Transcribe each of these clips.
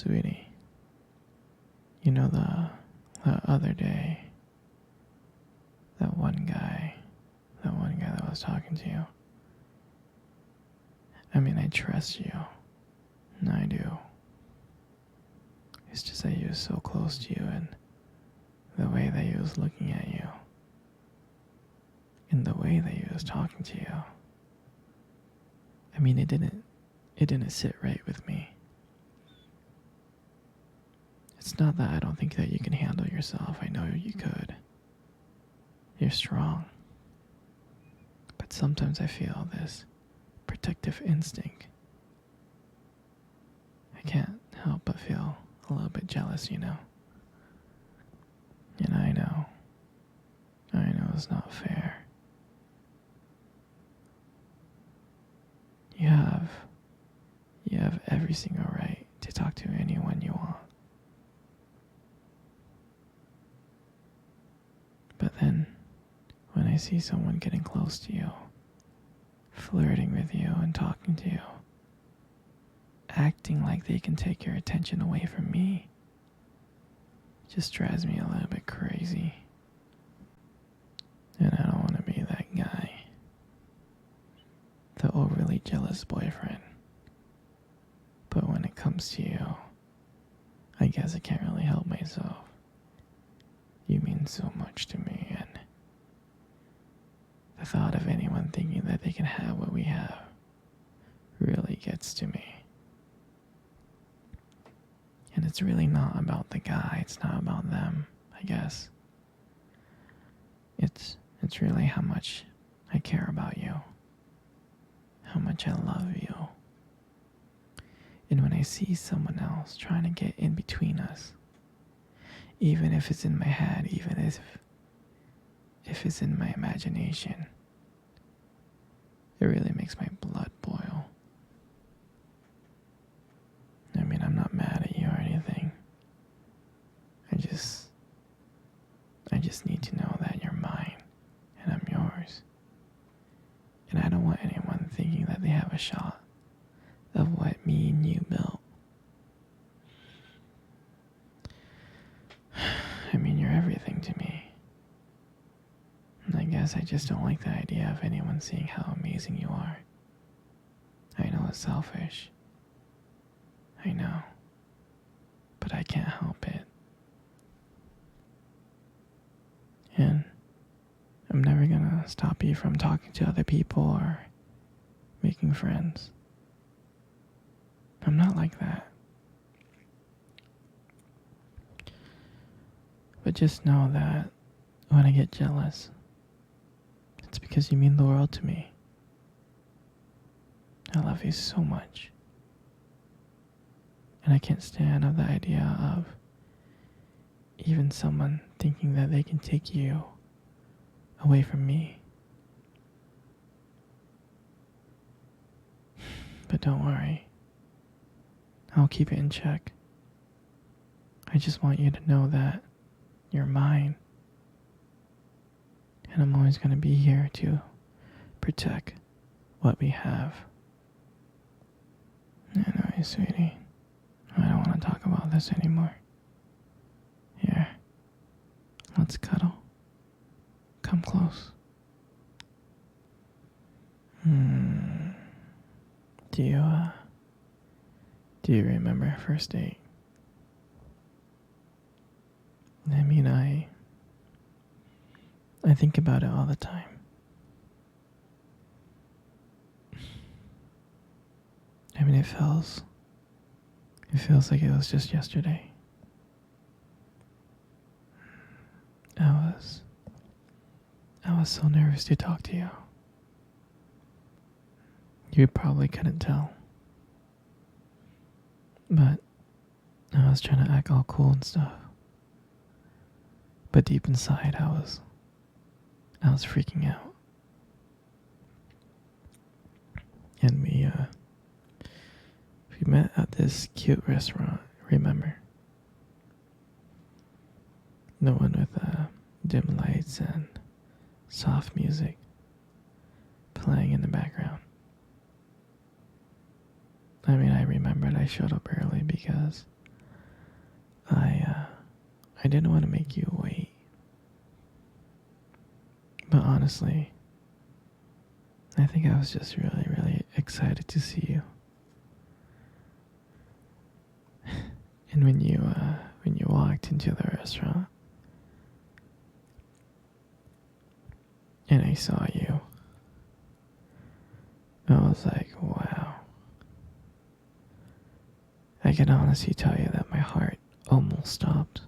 Sweetie, you know the other day, that one guy that was talking to you. I mean, I trust you. I do. It's just that he was so close to you and the way that he was looking at you and the way that he was talking to you. I mean, it didn't sit right with me. It's not that I don't think that you can handle yourself. I know you could. You're strong. But sometimes I feel this protective instinct. I can't help but feel a little bit jealous, you know. And I know it's not fair. You have every single right to talk to anyone you want. But then, when I see someone getting close to you, flirting with you and talking to you, acting like they can take your attention away from me, it just drives me a little bit crazy. And I don't want to be that guy. The overly jealous boyfriend. But when it comes to you, I guess I can't really help myself. You mean so much to me, and the thought of anyone thinking that they can have what we have really gets to me. And it's really not about the guy, it's not about them, I guess. It's really how much I care about you. How much I love you. And when I see someone else trying to get in between us, even if it's in my head, even if it's in my imagination, it really makes my blood boil. I mean, I'm not mad at you or anything. I just need to know that you're mine and I'm yours. And I don't want anyone thinking that they have a shot of what me and you built. I mean, you're everything to me. And I guess I just don't like the idea of anyone seeing how amazing you are. I know it's selfish. I know. But I can't help it. And I'm never gonna stop you from talking to other people or making friends. I'm not like that. But just know that when I get jealous, it's because you mean the world to me. I love you so much. And I can't stand the idea of even someone thinking that they can take you away from me. But don't worry. I'll keep it in check. I just want you to know that you're mine. And I'm always going to be here to protect what we have. Anyway, sweetie, I don't want to talk about this anymore. Here, let's cuddle. Come close. Do you remember our first date? I mean, I think about it all the time. I mean, it feels like it was just yesterday. I was so nervous to talk to you. You probably couldn't tell. But I was trying to act all cool and stuff. But deep inside, I was freaking out. And we met at this cute restaurant, remember? The one with dim lights and soft music playing in the background. I mean, I remembered I showed up early because I didn't want to make you wait. But honestly, I think I was just really, really excited to see you. And when you walked into the restaurant and I saw you, I was like, wow. I can honestly tell you that my heart almost stopped.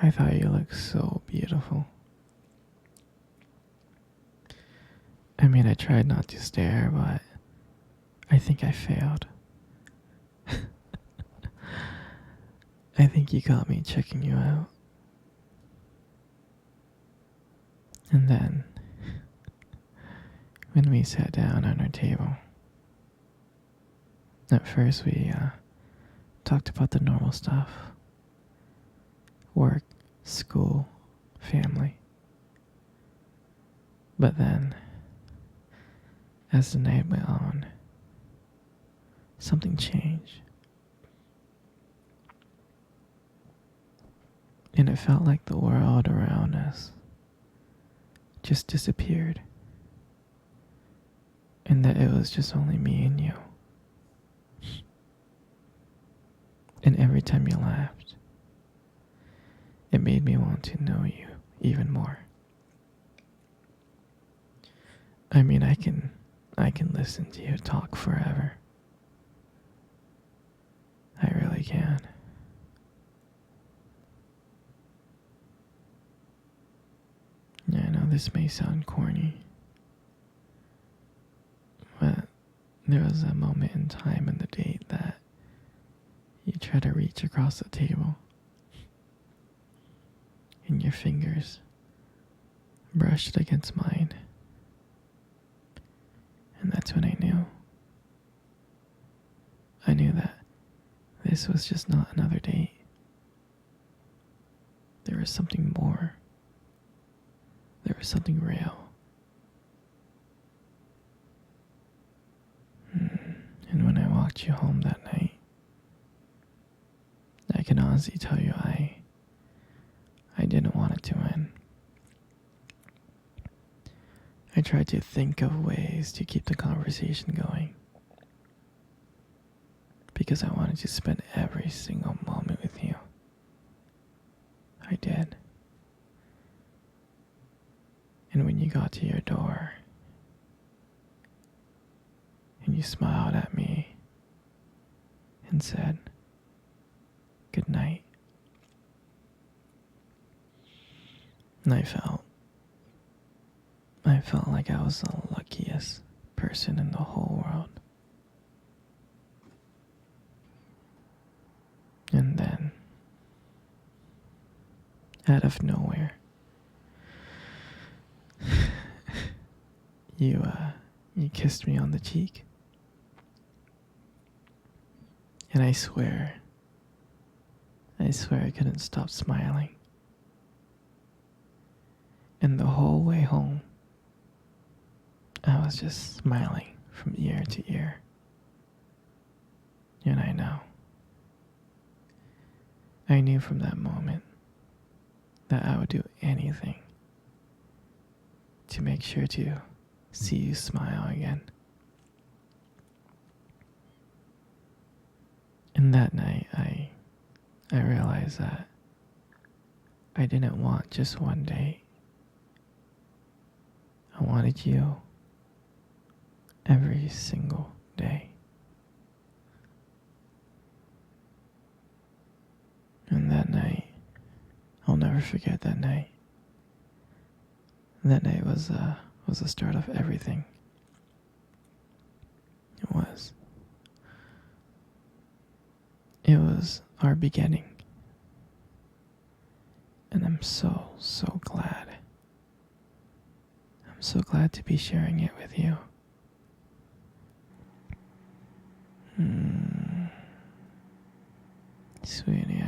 I thought you looked so beautiful. I mean, I tried not to stare, but I think I failed. I think you got me checking you out. And then, when we sat down on our table, at first we talked about the normal stuff: work, school, family. But then, as the night went on, something changed. And it felt like the world around us just disappeared. And that it was just only me and you. And every time you laughed, it made me want to know you even more. I mean, I can listen to you talk forever. I really can. Yeah, I know this may sound corny, but there was a moment in time in the date that you tried to reach across the table, and your fingers brushed against mine. And that's when I knew. I knew that this was just not another date. There was something more. There was something real. And when I walked you home that night, I can honestly tell you I didn't want it to end. I tried to think of ways to keep the conversation going, because I wanted to spend every single moment with you. I did. And when you got to your door, and you smiled at me and said, "Good night," and I felt like I was the luckiest person in the whole world. And then, out of nowhere, you kissed me on the cheek. And I swear I couldn't stop smiling. And the whole way home, I was just smiling from ear to ear. And I knew from that moment that I would do anything to make sure to see you smile again. And that night, I realized that I didn't want just one date. I wanted you every single day. And that night, I'll never forget that night. That night was the start of everything. It was. It was our beginning. And I'm so, so glad. I'm so glad to be sharing it with you. Sweetie,